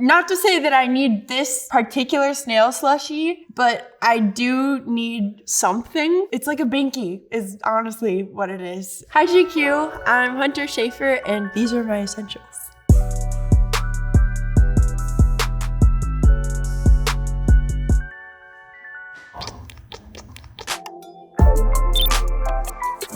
Not to say that I need this particular snail slushie, but I do need something. It's like a binky is honestly what it is. Hi GQ, I'm Hunter Schafer and these are my essentials.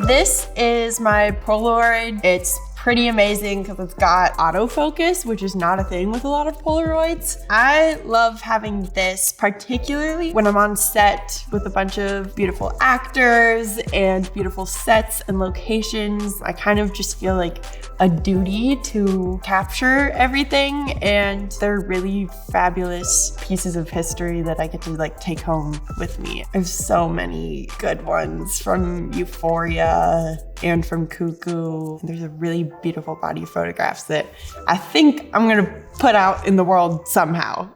This is my Polaroid. It's pretty amazing because it's got autofocus, which is not a thing with a lot of Polaroids. I love having this, particularly when I'm on set with a bunch of beautiful actors and beautiful sets and locations. I kind of just feel like a duty to capture everything, and they're really fabulous pieces of history that I get to like take home with me. I have so many good ones from Euphoria and from Cuckoo. There's a really beautiful body of photographs that I think I'm gonna put out in the world somehow.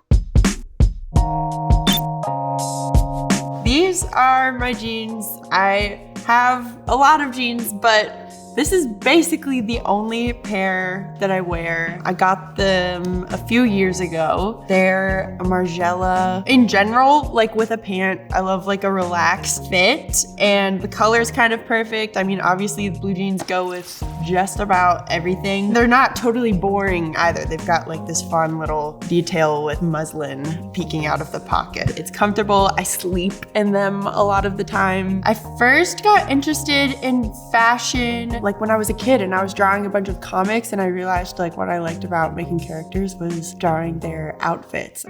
These are my jeans. I have a lot of jeans, but this is basically the only pair that I wear. I got them a few years ago. They're a Margiela. In general, like with a pant, I love like a relaxed fit, and the color's kind of perfect. I mean, obviously the blue jeans go with just about everything. They're not totally boring either. They've got like this fun little detail with muslin peeking out of the pocket. It's comfortable. I sleep in them a lot of the time. I first got interested in fashion like when I was a kid and I was drawing a bunch of comics, and I realized like what I liked about making characters was drawing their outfits.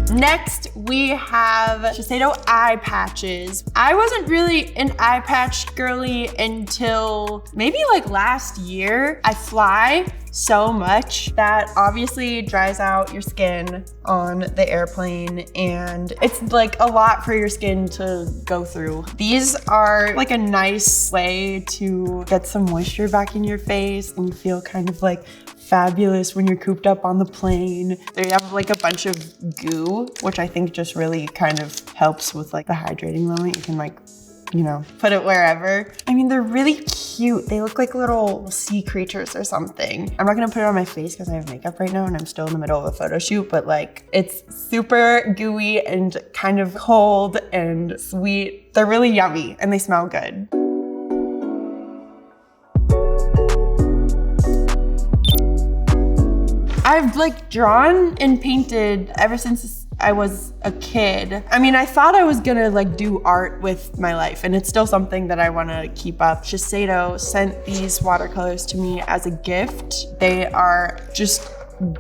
Next, we have Shiseido Eyepatches. I wasn't really an eye patch girly until maybe like last year. I fly so much that obviously dries out your skin on the airplane, and it's like a lot for your skin to go through. These are like a nice way to get some moisture back in your face, and you feel kind of like fabulous when you're cooped up on the plane. They have like a bunch of goo, which I think just really kind of helps with like the hydrating moment. You can like, you know, put it wherever. I mean, they're really cute. They look like little sea creatures or something. I'm not gonna put it on my face because I have makeup right now and I'm still in the middle of a photo shoot, but like it's super gooey and kind of cold and sweet. They're really yummy and they smell good. I've like drawn and painted ever since I was a kid. I mean, I thought I was gonna like do art with my life, and it's still something that I wanna keep up. Shiseido sent these watercolors to me as a gift. They are just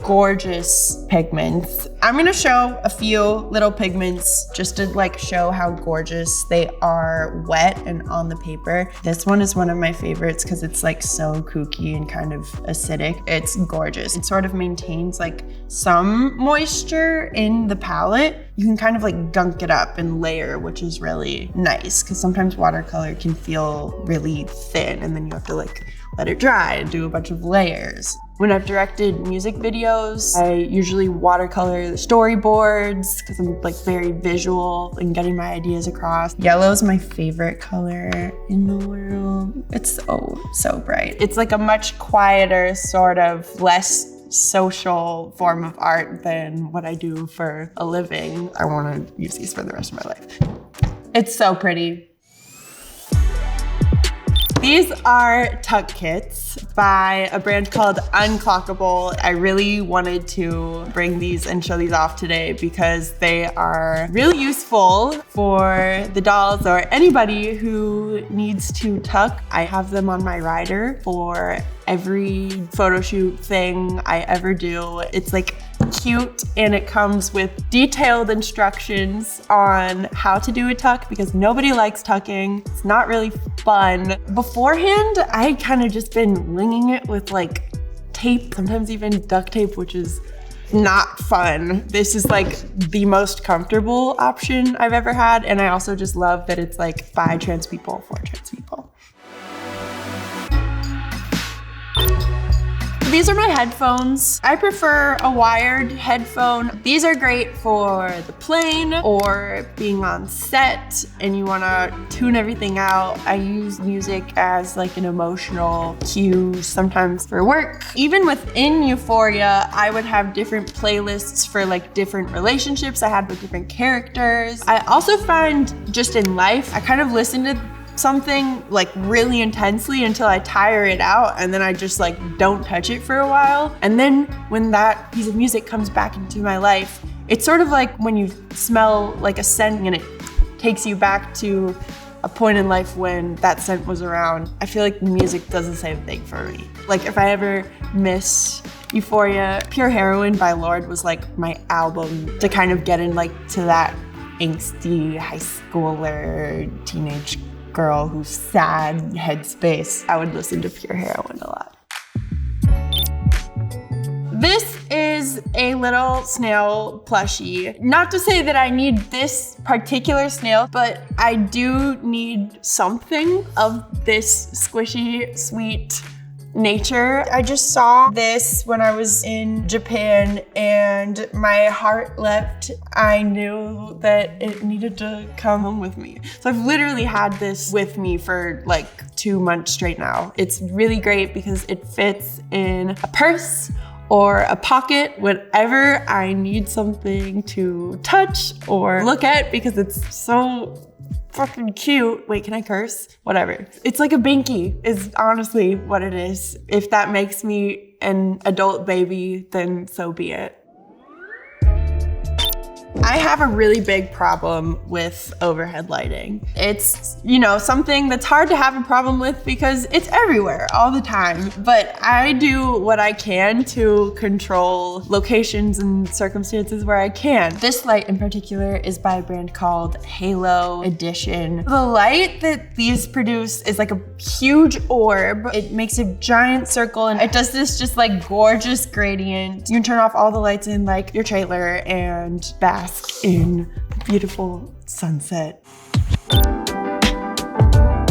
gorgeous pigments. I'm gonna show a few little pigments just to like show how gorgeous they are wet and on the paper. This one is one of my favorites because it's like so kooky and kind of acidic. It's gorgeous. It sort of maintains like some moisture in the palette. You can kind of like gunk it up and layer, which is really nice because sometimes watercolor can feel really thin and then you have to like let it dry and do a bunch of layers. When I've directed music videos, I usually watercolor the storyboards because I'm like very visual and getting my ideas across. Yellow is my favorite color in the world. It's so bright. It's like a much quieter, sort of less social form of art than what I do for a living. I want to use these for the rest of my life. It's so pretty. These are tuck kits by a brand called Unclockable. I really wanted to bring these and show these off today because they are really useful for the dolls or anybody who needs to tuck. I have them on my rider for every photo shoot thing I ever do. It's like cute and it comes with detailed instructions on how to do a tuck because nobody likes tucking. It's not really fun. Beforehand, I had kind of just been winging it with like tape, sometimes even duct tape, which is not fun. This is like the most comfortable option I've ever had. And I also just love that it's like by trans people, for trans people. these are my headphones. I prefer a wired headphone. These are great for the plane or being on set and you wanna tune everything out. I use music as like an emotional cue sometimes for work. Even within Euphoria, I would have different playlists for like different relationships I had with different characters. I also find just in life, I kind of listen to something like really intensely until I tire it out and then I just like don't touch it for a while. And then when that piece of music comes back into my life, it's sort of like when you smell like a scent and it takes you back to a point in life when that scent was around. I feel like music does the same thing for me. Like if I ever miss Euphoria, Pure Heroine by Lorde was like my album to kind of get in like to that angsty high schooler teenage girl who's sad headspace. I would listen to Pure Heroine a lot. This is a little snail plushie. Not to say that I need this particular snail, but I do need something of this squishy, sweet nature. I just saw this when I was in Japan and my heart leapt. I knew that it needed to come home with me. So I've literally had this with me for like 2 months straight now. It's really great because it fits in a purse or a pocket whenever I need something to touch or look at because it's so fucking cute. Wait, can I curse? Whatever. It's like a binky is honestly what it is. If that makes me an adult baby, then so be it. I have a really big problem with overhead lighting. It's, you know, something that's hard to have a problem with because it's everywhere all the time. But I do what I can to control locations and circumstances where I can. This light in particular is by a brand called Halo Edition. The light that these produce is like a huge orb. It makes a giant circle and it does this just like gorgeous gradient. You can turn off all the lights in like your trailer and bask in beautiful sunset.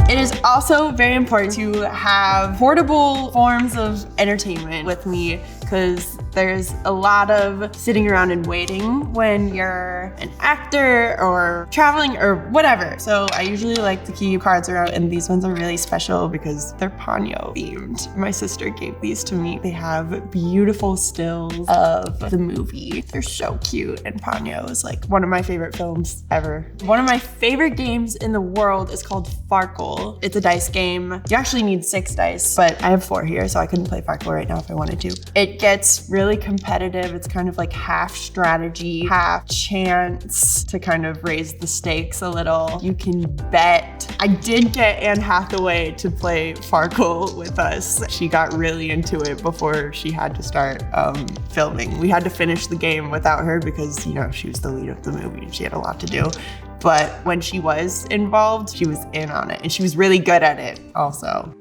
It is also very important to have portable forms of entertainment with me because there's a lot of sitting around and waiting when you're an actor or traveling or whatever. So I usually like to keep cards around, and these ones are really special because they're Ponyo themed. My sister gave these to me. They have beautiful stills of the movie. They're so cute, and Ponyo is like one of my favorite films ever. One of my favorite games in the world is called Farkle. It's a dice game. You actually need 6 dice, but I have 4 here, so I couldn't play Farkle right now if I wanted to. It gets really competitive. It's kind of like half strategy, half chance to kind of raise the stakes a little. You can bet. I did get Anne Hathaway to play Farkle with us. She got really into it before she had to start filming. We had to finish the game without her because, you know, she was the lead of the movie and she had a lot to do. But when she was involved, she was in on it and she was really good at it also.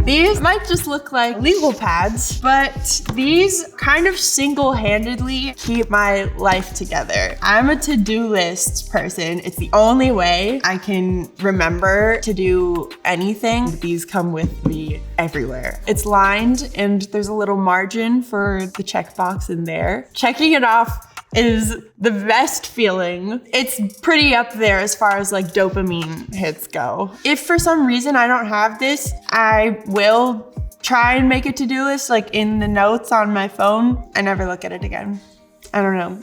These might just look like legal pads, but these kind of single-handedly keep my life together. I'm a to-do list person. It's the only way I can remember to do anything. These come with me everywhere. It's lined and there's a little margin for the checkbox in there. Checking it off is the best feeling. It's pretty up there as far as like dopamine hits go. If for some reason I don't have this, I will try and make a to-do list like in the notes on my phone. I never look at it again. I don't know.